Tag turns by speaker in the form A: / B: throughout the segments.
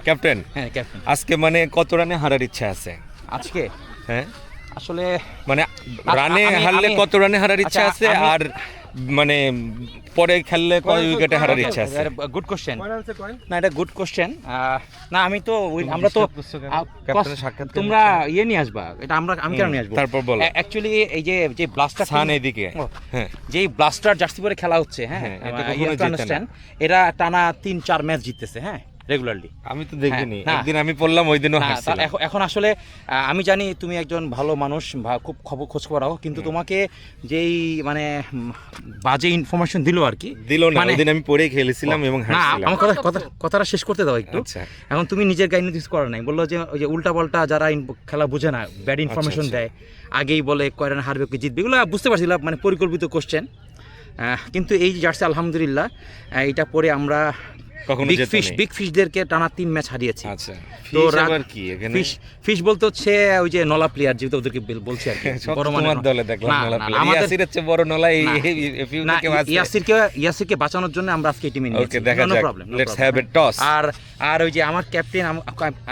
A: Captain,
B: হ্যাঁ captain.
A: আজকে মানে কত রানে হারার ইচ্ছা আছে?
B: আজকে
A: হ্যাঁ
B: আসলে
A: মানে রানে হারলে কত রানে হারার ইচ্ছা আছে, আর মানে পরে খেললে কয় উইকেটে হারার ইচ্ছা আছে?
B: Good question. না, এটা গুড কোশ্চেন। না আমি তো আমরা তো
A: ক্যাপ্টেনের সাক্ষাৎ
B: তোমরা ইয়ে নিয়ে আসবা, এটা আমি কেন নিয়ে আসবো?
A: তারপর বলো।
B: অ্যাকচুয়ালি এই যে ব্লাস্টার
A: সান এদিকে, হ্যাঁ
B: যেই ব্লাস্টার জার্সি পরে খেলা হচ্ছে, হ্যাঁ
A: এটা কখনো জিতে না।
B: এরা টানা 3-4 ম্যাচ জিততেছে, হ্যাঁ রেগুলারলি।
A: আমি তো দেখিনি,
B: না।
A: একদিন আমি পড়লাম ওই দিনও হারছিলাম।
B: এখন আসলে আমি জানি তুমি একজন ভালো মানুষ, খুব খোঁজ খবর রাখো, কিন্তু তোমাকে যেই মানে বাজে ইনফরমেশন দিল আর কি,
A: দিল না, ওই দিন আমি পড়েই খেলেছিলাম এবং
B: না
A: হারছিলাম।
B: আমার কথাটা শেষ করতে দাও একটু।
A: আচ্ছা।
B: এখন তুমি নিজের গাইড কিছু করার নাই, বললো যে ওই যে উল্টা পাল্টা যারা খেলা বুঝে না, ব্যাড ইনফরমেশন দেয়, আগেই বলে কয় রান হারবে কি জিতবে, এগুলো বুঝতে পারছিলাম, মানে পরিকল্পিত কোশ্চেন। কিন্তু এই যে জার্সি আলহামদুলিল্লাহ এটা পরে আমরা বিগ ফিশদেরকে টানা 3 ম্যাচ হারিয়েছি।
A: আচ্ছা,
B: তো
A: আবার কি এখানে
B: ফিশ বলতে হচ্ছে ওই যে নলা প্লেয়ার, যেহেতু ওদেরকে বলছি আর কি,
A: বড় মানের দলে দেখলাম নলা প্লেয়ার, ইয়াসিরের চেয়ে বড় নলা এই এফইউকে আছে।
B: ইয়াসিরকে বাঁচানোর জন্য আমরা আজকে টিমে নিয়েছি।
A: ওকে, দেখা যাক, লেটস হ্যাভ এ টস।
B: আর ওই যে আমার captain,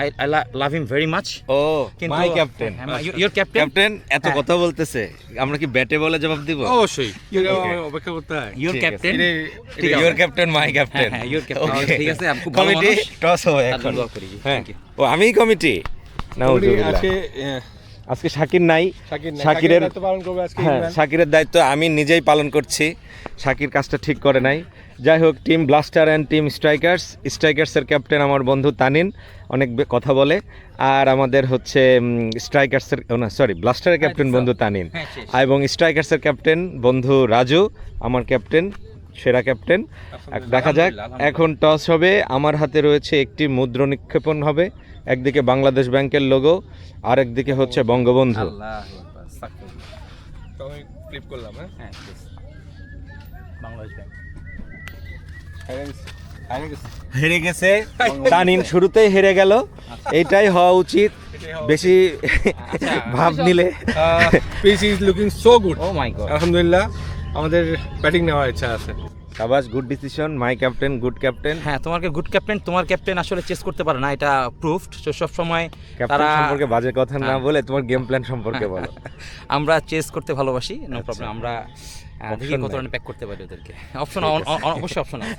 B: I love him very much.
A: Oh my captain,
B: your
A: captain এত কথা বলতেছে, আমরা কি ব্যাটে বলে জবাব দিব?
C: অবশ্যই, অপেক্ষা করতে হয়।
B: Your captain,
A: your captain, my captain.
B: হ্যাঁ ইওর ক্যাপ্টেন, ঠিক আছে। আপনি খুব ভালো
A: কমিটি
B: মানুষ,
A: টস হয় এখন। হ্যাঁ, ও আমি কমিটি না, আজকে শাকির নাই, শাকিরের
C: দায়িত্ব পালন করবে আজকে।
A: হ্যাঁ, শাকিরের দায়িত্ব আমি নিজেই পালন করছি, শাকির কাজটা ঠিক করে নাই। যাই হোক, টিম ব্লাস্টার অ্যান্ড টিম স্ট্রাইকার্সের ক্যাপ্টেন আমার বন্ধু তানিন, অনেক কথা বলে। আর আমাদের হচ্ছে ব্লাস্টারের ক্যাপ্টেন বন্ধু তানিন, এবং স্ট্রাইকার্সের ক্যাপ্টেন বন্ধু রাজু, আমার ক্যাপ্টেন, সেরা ক্যাপ্টেন। দেখা যাক, এখন টস হবে, আমার হাতে রয়েছে একটি মুদ্রা নিক্ষেপণ হবে, একদিকে বাংলাদেশ ব্যাংকের লোগো, আর একদিকে হচ্ছে বঙ্গবন্ধু।
C: ফ্লিপ করলাম। হ্যাঁ,
B: বাংলাদেশ ব্যাংক
A: হেরে গেছে তানিন, শুরুতেই হেরে গেল, এইটাই হওয়া উচিত। বেশি ভাব নিলে
C: pitch is looking so good.
B: Oh my god,
C: আলহামদুলিল্লাহ, আমাদের ব্যাটিং নেওয়ার ইচ্ছা আছে।
A: সাবাস, good decision, my captain, good captain.
B: হ্যাঁ তোমাকে গুড ক্যাপ্টেন, তোমার ক্যাপ্টেন আসলে চেস করতে পারে না, এটা প্রুফড। সব সময়
A: ক্যাপ্টেন সম্পর্কে বাজে কথা না বলে তোমার গেম প্ল্যান সম্পর্কে বলো।
B: আমরা চেস করতে ভালোবাসি, নো প্রবলেম। আমরা দেখি কত রান প্যাক করতে পারি ওদেরকে। অপশন অবশ্যই অপশন আছে।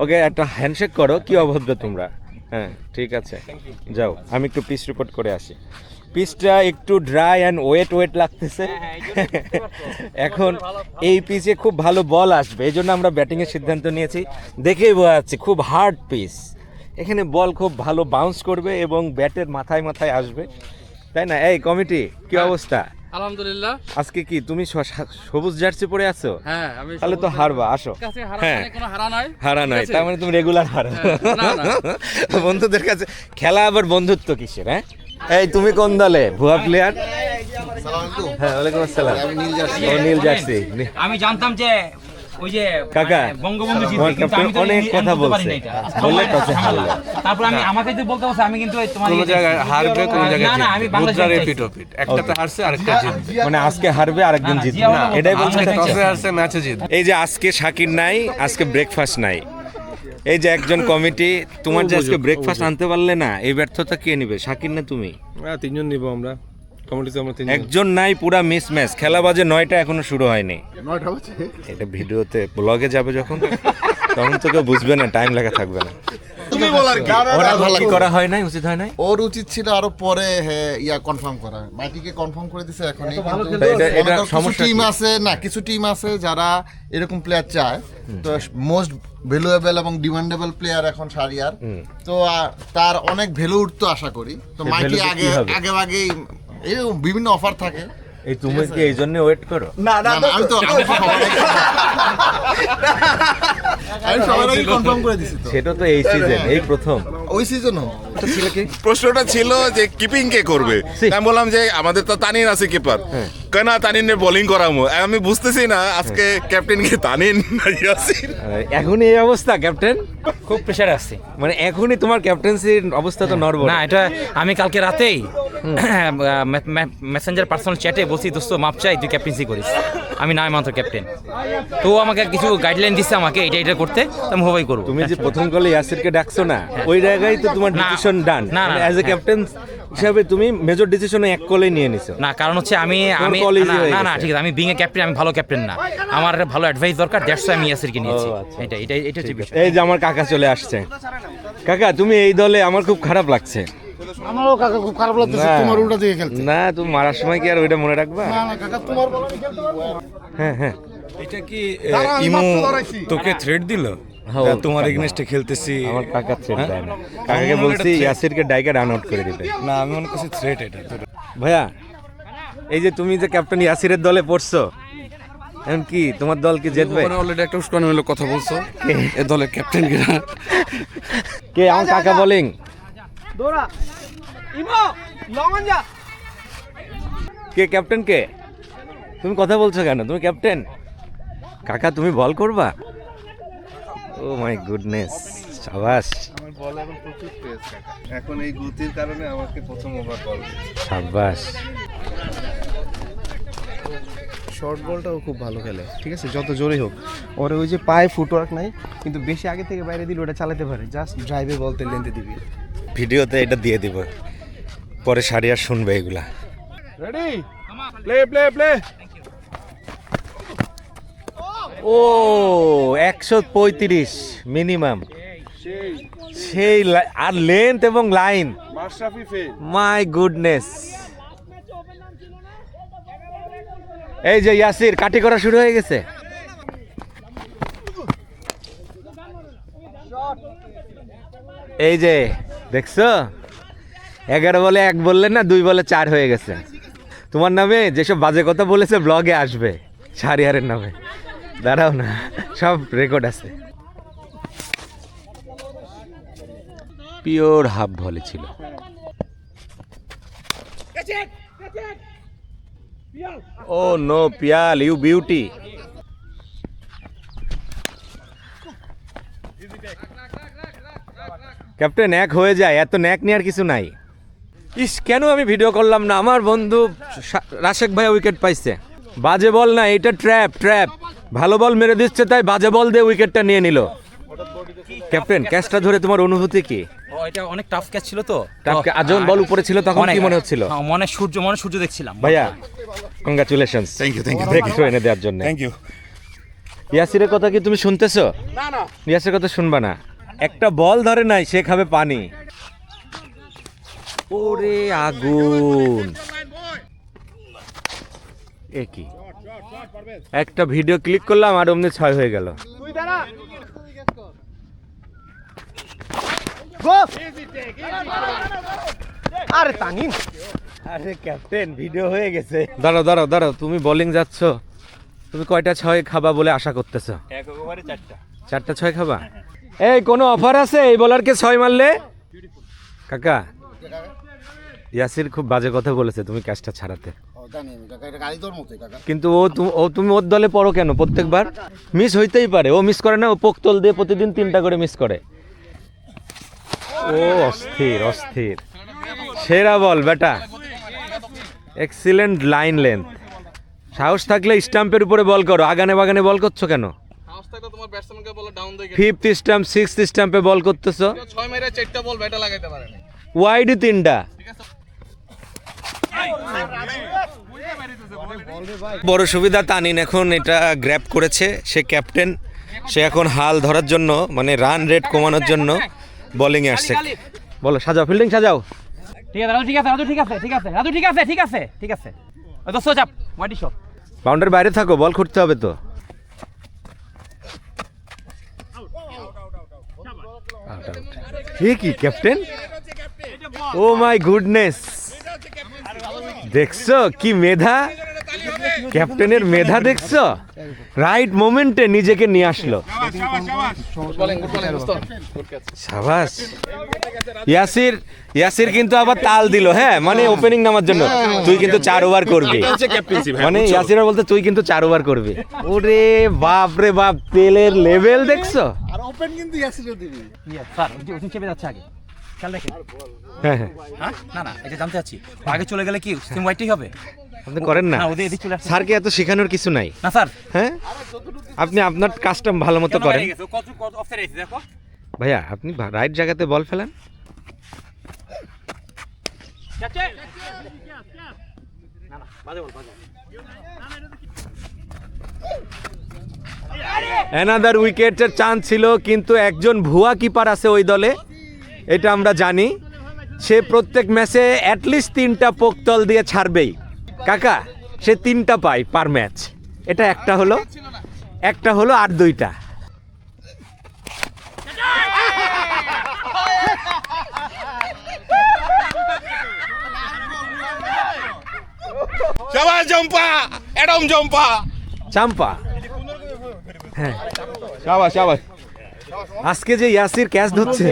A: ওকে, একটা হ্যান্ডশেক করো, কি অভদ্র তোমরা। হ্যাঁ ঠিক আছে, যাও, আমি একটু পিচ রিপোর্ট করে আসি। পিচটা একটু ড্রাই অ্যান্ড ওয়েট লাগতেছে। এখন এই পিচে খুব ভালো বল আসবে, এই জন্য আমরা ব্যাটিংয়ের সিদ্ধান্ত নিয়েছি। দেখেই বোঝা যাচ্ছে খুব হার্ড পিচ, এখানে বল খুব ভালো বাউন্স করবে এবং ব্যাটের মাথায় আসবে, তাই না? এই কমিটি, কি অবস্থা?
D: আলহামদুলিল্লাহ।
A: আজকে কি তুমি সবুজ জার্সি পরে আছো?
D: হ্যাঁ, আমি
A: তাহলে তো হারবা। আসো। হ্যাঁ,
D: কোনো হারা নাই,
A: তার মানে তুমি রেগুলার হারো। বন্ধুদের কাছে খেলা আবার বন্ধুত্ব কিসের? হ্যাঁ, এই তুমি কোন দলে? ভুয়া প্লেয়ার? হ্যাঁ, ওয়ালাইকুম আসসালাম। নীল জার্সি।
B: আমি জানতাম যে ওই যে
A: কাকা
B: বঙ্গবন্ধু জিতবে, কিন্তু আমি তো
A: অনেক কথা বলছে, বললে টসে হারলো।
B: তারপর আমাকে তো বলতে বলছে, আমি কিন্তু তোমার
C: কোন জায়গায় হারবে, কোন জায়গায়
B: না আমি বাংলাদেশ
C: রিপিট একটাতে হারছে আরেকটা জিতবে,
A: মানে আজকে হারবে আরেকজন জিতবে, এটাই বলছে।
C: টসে হারছে ম্যাচে জিতবে।
A: এই যে আজকে শাকির নাই, আজকে ব্রেকফাস্ট নাই, এই যে একজন কমিটি, তোমার যে আজকে ব্রেকফাস্ট আনতে পারলে না, এই ব্যর্থতা কে নিবে, শাকির না তুমি?
C: তিনজন নিব আমরা, কমিটিতে আমরা তিনজন।
A: একজন নাই, পুরা মিস ম্যাচ। খেলা বাজে 9টা, এখনো শুরু হয়নি।
C: 9টা বাজে,
A: এটা ভিডিওতে ব্লগে যাবে যখন, তখন তো কেউ বুঝবে না, টাইম লাগা থাকবে না।
E: তুমি বলার কি?
A: ওরা কি করা হয় নাই, উচিত হয় নাই?
E: ওর উচিত ছিল আরো পরে কনফার্ম করা। মাইটিকে কনফার্ম করে দিছে এখনই।
A: এটা সমস্যা
E: টিম আছে না, কিছু টিম আছে যারা এরকম প্লেয়ার চায়, তো মোস্ট ভ্যালুয়েবল এবং ডিমান্ডেবল প্লেয়ার এখন শারিয়ার, তো তার অনেক ভ্যালু উঠতো আশা করি। তো মাইটি আগেই এরকম বিভিন্ন অফার থাকে।
A: এই তুমি কি এই জন্য ওয়েট করো?
E: না আমি সবার আগে কনফার্ম করে দিছি। তো
A: সেটা তো এই সিজন, এই প্রথম।
E: ওই সিজনও ছিল কি
F: প্রশ্নটা ছিল যে কিপিং কে করবে, আমি বললাম যে আমাদের তো তানিন আছে কিপার, কেন তানিনের বোলিং করামো, আমি বুঝতেছি না আজকে ক্যাপ্টেন কে তানিন না ইয়াসির।
A: এখনই এই অবস্থা ক্যাপ্টেন,
B: খুব প্রেসারে আসছে।
A: মানে এখনই তোমার ক্যাপ্টেন্সির অবস্থা তো নড়বড়
B: না। এটা আমি কালকে রাতেই মেসেঞ্জার পার্সোনাল চ্যাটে বলছি, দোস্ত মাপ চাই, তুই ক্যাপ্টেন্সি করিস। আমি নাই মাত্র ক্যাপ্টেন। তো ও আমাকে কিছু গাইডলাইন দিচ্ছে আমাকে এটা করতে, তো আমি হবাই করবো।
A: তুমি যে প্রথম কলে ইয়াসিরকে ডাকছো না, ওই জায়গায় তো তোমার
B: না,
A: ডিসিশন ডান।
B: না, না,
A: অ্যাজ এ
B: হ্যাঁ।
A: ক্যাপ্টেন হিসাবে তুমি মেজর ডিসিশন এক কলে নিয়ে নিছো।
B: না, কারণ হচ্ছে আমি
A: call easy হয়ে
B: না না
A: গেছে।
B: ঠিক আছে, আমি বিং এ ক্যাপ্টেন, আমি ভালো ক্যাপ্টেন না, আমার একটা ভালো অ্যাডভাইস দরকার, দ্যাটস আমি ইয়াসিরকে নিয়েছি।
A: ও, আচ্ছা।
B: এটা হচ্ছে বিষয়।
A: এই যে আমার কাকা চলে আসছে। কাকা তুমি এই দলে, আমার খুব খারাপ লাগছে।
D: আমারও কাকা খুব খারাপ লাগতেছে
A: না।
D: তোমার উল্টা দিকে খেলতে।
A: না, তুমি মারার সময় কি আর ওইটা মনে রাখবা?
D: না না কাকা তোমার বলে আমি খেলতে পারবো।
A: হ্যাঁ হ্যাঁ
G: এটা কি
D: দাঁড়া, আমি
G: ইমো
D: মাত্র দাঁড়াইছি।
G: তোকে থ্রেড দিল?
A: হ্যাঁ,
G: তা তোমার এগেনস্টে খেলতেছি।
A: আমার কাকা থ্রেট
G: হ্যাঁ?
A: দেয় না। কাকাকে
G: আমার মনে হয়
A: বলছি
G: এটা threat।
A: ইয়াসিরকে ডাইকে রান আউট করে দিতে।
G: না, আমি মনে করছি থ্রেট এটা তোর।
A: ভাইয়া, এই যে তুমি যে ক্যাপ্টেন ইয়াসিরের দলে পড়ছো, এখন কি তোমার দল কি জিতবে?
C: ওখানে অলরেডি একটা উস্কানি হলো কথা বলছো এ দলের ক্যাপ্টেন কিনা।
A: কে আমার কাকা বোলিং? কে ক্যাপ্টেন কে? তুমি কথা বলছো কেন? তুমি ক্যাপ্টেন। কাকা তুমি বল করবা? ও মাই গুডনেস, সাবাস
C: আমার বল এখন প্রচুর পেস কাকা, এখন এই গতির কারণে আমাকে প্রথম ওভার বল
A: সাবাস।
H: শর্ট বলটাও খুব ভালো খেলে, ঠিক আছে, যত জোরে হোক। ওর ওই যে পায়ে ফুটওয়ার্ক নাই, কিন্তু বেশি আগে থেকে বাইরে দিলে ওটা চালাতে পারে, জাস্ট ড্রাইভে বলতে লেন্থে দিবি।
A: ভিডিওতে এটা দিয়ে দিব, পরে সারিয়া শুনবে এগুলা।
C: Ready play play play.
A: ও 135 মিনিমাম, সেই আর লেন্থ এবং line,
C: Mashrafe fail.
A: My goodness. এই যে ইয়াসির কাটি করা শুরু হয়ে গেছে। এই যে দেখছো, 11 বলে 1 বললেন না, 2 বলে 4 হয়ে গেছে। তোমার নামে যেসব বাজে কথা বলেছে ব্লগে আসবে, শাহরিয়ারের নামে। দাঁড়াও না, সব রেকর্ড আছে। পিওর হাফ ভলি ছিল। Oh no Piyal, you beauty. Captain, এক হয়ে যায়, এত ন্যাক নেওয়ার কিছু নাই। ইস, কেন আমি ভিডিও করলাম না? আমার বন্ধু রাশেক ভাই উইকেট পাইছে। বাজে বল না, এটা ট্র্যাপ ট্র্যাপ। ভালো বল মেরে দিচ্ছে, তাই বাজে বল দিয়ে উইকেটটা নিয়ে নিল। ক্যাপ্টেন, ক্যাচটা ধরে তোমার অনুভূতি কি?
B: ও, এটা অনেক টাফ ক্যাচ ছিল তো।
A: আজন বল উপরে ছিল, তখন কি মনে হচ্ছিল?
B: হ্যাঁ, মনে সূর্য দেখছিলাম
A: ভাইয়া congratulations,
F: thank you thank you
A: breakthrough এনে দেওয়ার জন্য।
F: Thank you.
A: ইয়াসিরের কথা কি তুমি শুনতেছো? না না, ইয়াসিরের কথা শুনবা না। একটা বল ধরে নাই, সে খাবে পানি। ওরে আগুন! এ কি, একটা ভিডিও ক্লিক করলাম আর অমনি 6 হয়ে গেল।
H: আরে তানিন,
A: আরে ক্যাপ্টেন, ভিডিও হয়ে গেছে। দাঁড়াও দাঁড়াও দাঁড়াও, তুমি বোলিং যাচ্ছ, তুমি কয়টা 6 খাবা বলে আশা করতেছো? 4টা 6 খাবা? এই কোনো অফার আছে এই বোলারকে 6 মারলে? কাকা, ইয়াসির খুব বাজে কথা বলেছে তুমি ক্যাচটা ছাড়াতে,
E: জানি আমি কাকা, এটা গাড়ি তোর মতোই কাকা।
A: কিন্তু তুমি ওর দলে পড়ো কেন? প্রত্যেকবার মিস হইতেই পারে। ও মিস করে না, ও পোক্তল দিয়ে প্রতিদিন 3টা করে মিস করে। ও অস্থির অস্থির, সেরা বল বেটা, এক্সিলেন্ট লাইন লেন্থ। সাহস থাকলে স্টাম্পের উপরে বল করো, আগানে বাগানে বল করছো কেন?
C: সাহস থাকলে তোমার ব্যাটসম্যানকে বলো ডাউন দিয়ে
A: 5th স্টাম্প 6th স্টাম্পে বল করতেছো।
C: 6 মেরে 4টা বল ব্যাটে লাগাইতে পারে না।
A: ওয়াইড 3টা। বড় সুবিধা, তানিন এখন এটা গ্র্যাব করেছে, সে ক্যাপ্টেন, সে এখন হাল ধরার জন্য, মানে রান রেট কমানোর জন্য বোলিংয়ে আসছে। বলো, সাজাও, ফিল্ডিং সাজাও।
B: ঠিক আছে রাজু, ঠিক আছে রাজু, ঠিক আছে ঠিক আছে রাজু, ঠিক আছে ঠিক আছে ঠিক আছে। ওই দোস্ত চাপ, ওয়াইডি শট।
A: বাউন্ডারির বাইরে থাকো, বল করতে হবে তো। এ কি ক্যাপ্টেন? ও মাই গুডনেস, দেখছো কি মেধা, ক্যাপ্টেনের মেধা দেখছো? রাইট মোমেন্টে নিজেকে নিয়ে আসলো। সাবাস। ইয়াসির কিন্তু আবার তাল দিল, হ্যাঁ, মানে ওপেনিং নামার জন্য। তুই কিন্তু 4 ওভার করবি, মানে ইয়াসির বলতে তুই কিন্তু 4 ওভার করবি। ওরে বাপ রে বাপ, তেলের লেভেল দেখছো?
E: আর ওপেন কিন্তু ইয়াসিরও দিবি।
B: স্যার, ওই চেপে যাচ্ছে আগে, খেয়াল রাখেন।
A: হ্যাঁ হ্যাঁ,
B: হ্যাঁ, না না, এটা জানতে চাচ্ছি, আগে চলে গেলে কি সিম ওয়াইটই হবে?
A: আপনি করেন না?
B: না, ওদের এদিক চলে আসছে।
A: স্যারকে এত শেখানোর কিছু নাই,
B: না স্যার
A: হ্যাঁ? আপনি আপনার কাজটা ভালো মতো করেন।
B: দেখো
A: ভাইয়া আপনি রাইট জায়গাতে বল ফেলেন। অ্যানাদার উইকেটের চান্স ছিল, কিন্তু একজন ভুয়া কিপার আছে ওই দলে, এটা আমরা জানি। সে প্রত্যেক ম্যাচে অ্যাটলিস্ট 3টা পোকতল দিয়ে ছাড়বেই। কাকা, সে 3টা পায় পার ম্যাচ। এটা একটা হলো আর 2টা।
F: সবাই জম্পা, এডম জম্পা।
A: চাম্পা, হ্যাঁ
F: শাবাশ শাবাশ।
A: আজকে যে ইয়াসির ক্যাচ ধরছে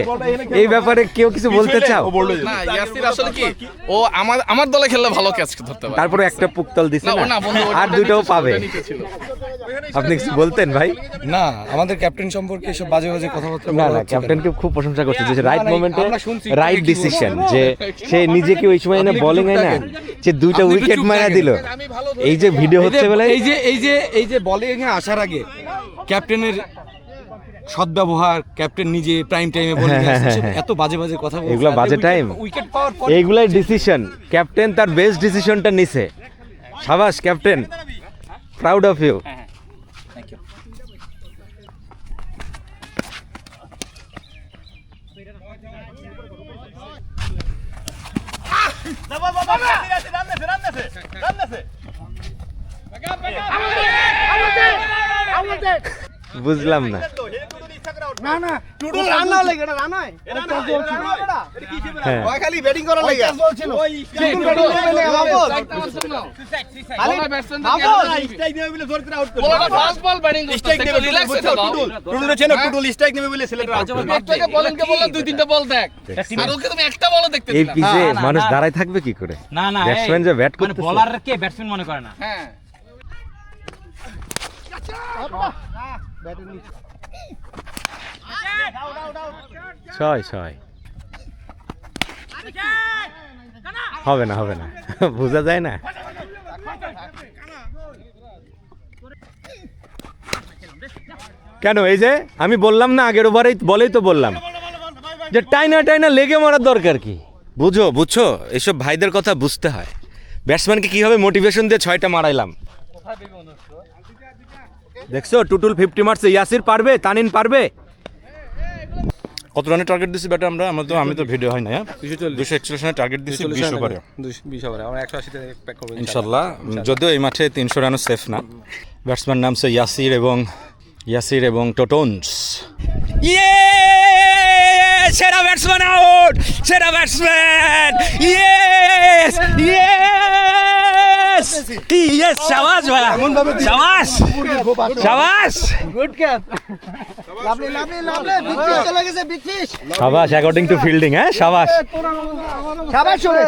A: এই ব্যাপারে কেউ কিছু বলতে চাও?
I: না ইয়াসির আসলে কি ও আমার দলে খেললে ভালো ক্যাচ ধরতে পারে।
A: তারপরে একটা পুকতল দিছে
I: না, ও
A: না,
I: না, বন্ধু, ওটা
A: আর 2টাও পাবে।
I: নিচে ছিল।
A: আপনি কিছু বলতেন ভাই?
G: না, আমাদের ক্যাপ্টেন সম্পর্কে এসব বাজে বাজে কথাবার্তা
A: না
G: বলা
A: না,
G: হচ্ছে
A: ক্যাপ্টেনকে খুব প্রশংসা করছে যে রাইট
G: না,
A: মোমেন্টে
G: আমরা শুনছি,
A: রাইট
G: কি
A: ডিসিশন,
G: বলবো?
A: যে সে নিজেকে ওই সময় না
G: আপনি একটু
A: বোলিং
G: চুপ
A: না,
G: থাকেন।
A: যে 2টা
G: আপনি একটু
A: উইকেট
G: চুপ
A: মারা
G: থাকেন।
A: দিল। এই যে ভিডিও হচ্ছে বলে
G: এই যে বলিং এ আসার আগে ক্যাপ্টেনের সদ্ব্যবহার, ক্যাপ্টেন নিজে প্রাইম টাইমে বলে এত বাজে বাজে কথা বলছে।
A: এগুলো বাজে টাইম,
G: উইকেট পাওয়ার পর
A: এইগুলাই ডিসিশন। ক্যাপ্টেন তার বেস্ট ডিসিশনটা নিছে। সাবাস ক্যাপ্টেন, প্রাউড অফ ইউ। বুঝলাম না।
D: না না টুটুল রান্না লাগে না রান্নায়
A: হ্যাঁ,
H: ওই খালি ব্যাটিং করার লাগে
D: বলছিল টুটুল ব্যাটিং করে বাবল খালি বাবল স্ট্রাইক নেবে বলে জোর করে আউট করে
I: ফাস্ট বল ব্যাটিং স্ট্রাইক নেবে রিল্যাক্স হয়ে দাও।
D: টুটুল চেন টুটুল স্ট্রাইক নেবে বলে সিলেক্টর আউট করে
I: একটাকে বোলিংকে বললে 2-3টা বল দেখ। আর ওকে তুমি একটা বলও দেখতে
A: এই
I: দিলা।
A: পিচে
B: না,
A: মানুষ
B: না।
A: দাঁড়ায় থাকবে কি করে?
B: না না,
A: ব্যাটসম্যান যে ব্যাট
B: মানে
A: করতেছে,
B: বলারকে ব্যাটসম্যান মনে করে না।
I: হ্যাঁ
A: ছয় ছয় হবে না, হবে না, বোঝা যায় না। কেন? এই যে আমি বললাম না আগের ওভারেই বলেই তো বললাম যে টাইনা টাইনা লেগে মারার দরকার কি? বুঝছো এইসব ভাইদের কথা বুঝতে হয়। ব্যাটসম্যানকে কিভাবে মোটিভেশন দিয়ে 6টা মারাইলাম। দেখছো টুটুল 50 মারছে, ইয়াসির পারবে, তানিন পারবে। কত রানের টার্গেট দিছি ব্যাটে আমরা? আমি তো ভিডিও হয় না, 241 রানের টার্গেট দিছি, 20 ওভারে
H: 20 ওভারে আমরা 180 তে প্যাক করব
A: ইনশাআল্লাহ। যদিও এই মাঠে 300 রানও সেফ না। ব্যাটসম্যান নামছে ইয়াসির এবং টোটনস। সেরা ব্যাটসম্যান আউট, সেরা ব্যাটসম্যান, ইয়েস ইয়েস ইয়েস, শাবাশ ভাই, শাবাশ শাবাশ
D: good catch lovely lovely lovely big fish চলে গেছে বিগ ফিশ
A: শাবাশ, অ্যাকর্ডিং টু ফিল্ডিং। হ্যাঁ শাবাশ।
D: শাবাশ চলে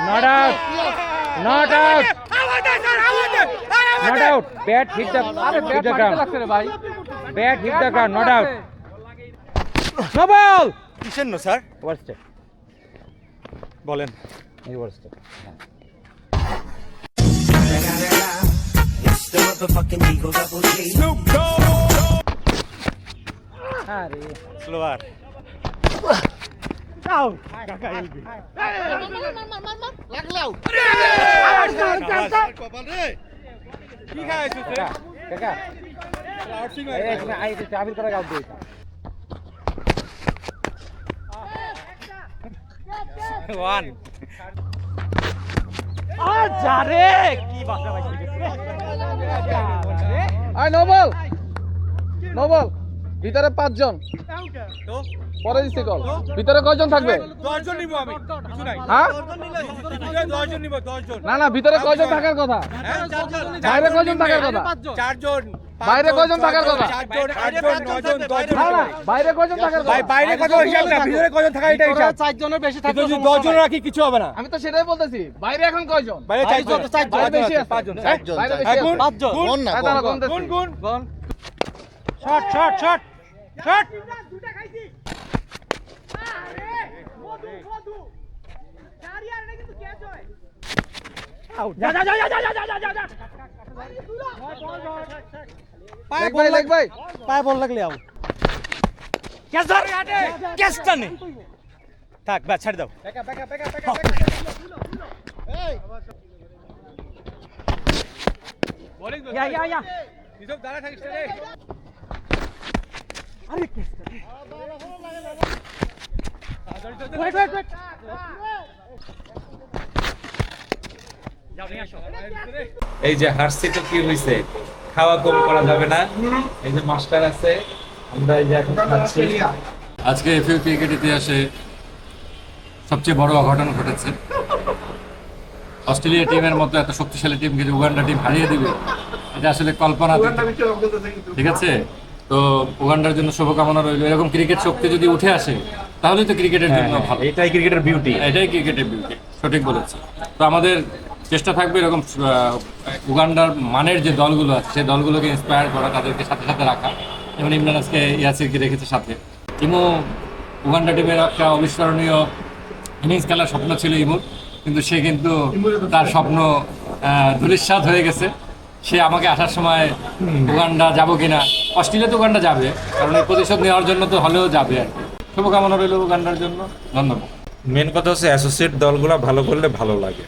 B: Not out. Not out. Not out. Bat hit the ground. Bat hit the ground. Not out. No ball.
A: কিসের নো স্যার?
B: Worst step.
A: বলেন।
B: এই worst step.
A: Slower.
B: কাকা এই তুমি আই তো চাবির করে আউট দিয়েছ। ওয়ান আরে কি বাসা ভাই।
H: আই নো বল নো বল
I: ভিতরে 5 জন পরে দিছি কল ভিতরে কয়জন থাকবে
D: 10 জন নিব আমি কিছু নাই
I: হ্যাঁ
D: 10 জন নিব 10 জন
I: না না ভিতরে কয়জন থাকার কথা বাইরে কয়জন থাকার কথা
D: 4 জন
I: বাইরে কয়জন থাকার কথা
D: 4 জন 8 জন 9 জন 10 জন
I: না না বাইরে কয়জন থাকার কথা
D: বাইরে কত হিসাব না ভিতরে কয়জন থাকা এটা হিসাব
I: 4 জনের বেশি থাকবে
D: যদি 10 জন রাখি কিছু হবে না
I: আমি তো সেটাই বলতেছি বাইরে এখন কয়জন
D: বাইরে 4 জন
I: বাইরে বেশি আছে
D: 5 জন
I: বাইরে বেশি আছে
D: 5 জন
E: কোন না
I: এই দাঁড়া,
E: কোন?
I: গুনতেছি।
D: গুন
I: গুন।
D: শট শট শট শট যা যা যা যা যা যা যা যা যা
I: লেগ ভাই লেগ ভাই
D: পায়ে বল লাগলে আউট ক্যাচ ধর ক্যাচটা নে থাক ব্যাস ছাড় দাও বোলিং ইয়া ইয়া ইয়া ইসব দাঁড়া থাকিস রে আরে ক্যাচটা ওয়েট ওয়েট ওয়েট যাও নিয়ে আসো
A: এই যে হারছি তো কি হইছে, খাওয়া কম করা যাবে না। এই যে মাস্টার আছে, আমরা এই যে এখন খাচ্ছি।
J: আজকে এফএ ক্রিকেট ইতিহাসে সবচেয়ে বড় অঘটন ঘটেছে। অস্ট্রেলিয়া টিমের মতো এত শক্তিশালী টিমকে যে উগান্ডা টিম হারিয়ে দিবে, এটা আসলে কল্পনা, ঠিক আছে? তো উগান্ডার জন্য শুভকামনা রইল। এরকম ক্রিকেট শক্তি যদি উঠে আসে তাহলেই তো ক্রিকেটের জন্য ভালো।
A: এটাই ক্রিকেটের বিউটি।
J: এটাই ক্রিকেটের বিউটি, সঠিক বলেছে। তো আমাদের চেষ্টা থাকবে এরকম উগান্ডার মানের যে দলগুলো আছে সেই দলগুলোকে ইন্সপায়ার করা, তাদেরকে সাথে সাথে রাখা। যেমন ইমরান আজকে ইয়াসিরকে রেখেছে সাথে। ইমো উগান্ডা টিমের একটা অবিস্মরণীয় ইনিংস খেলার স্বপ্ন ছিল ইমোর, কিন্তু সে কিন্তু তার স্বপ্ন ধূলিসাৎ হয়ে গেছে। সে আমাকে আসার সময় উগান্ডা যাবো কিনা, অস্ট্রেলিয়া তো উগান্ডা যাবে, কারণ এই প্রতিশোধ নেওয়ার জন্য তো হলেও যাবে আর কি। শুভকামনা রইল উগান্ডার জন্য, ধন্যবাদ।
A: মেন কথা হচ্ছে অ্যাসোসিয়েট দলগুলো ভালো করলে ভালো লাগে।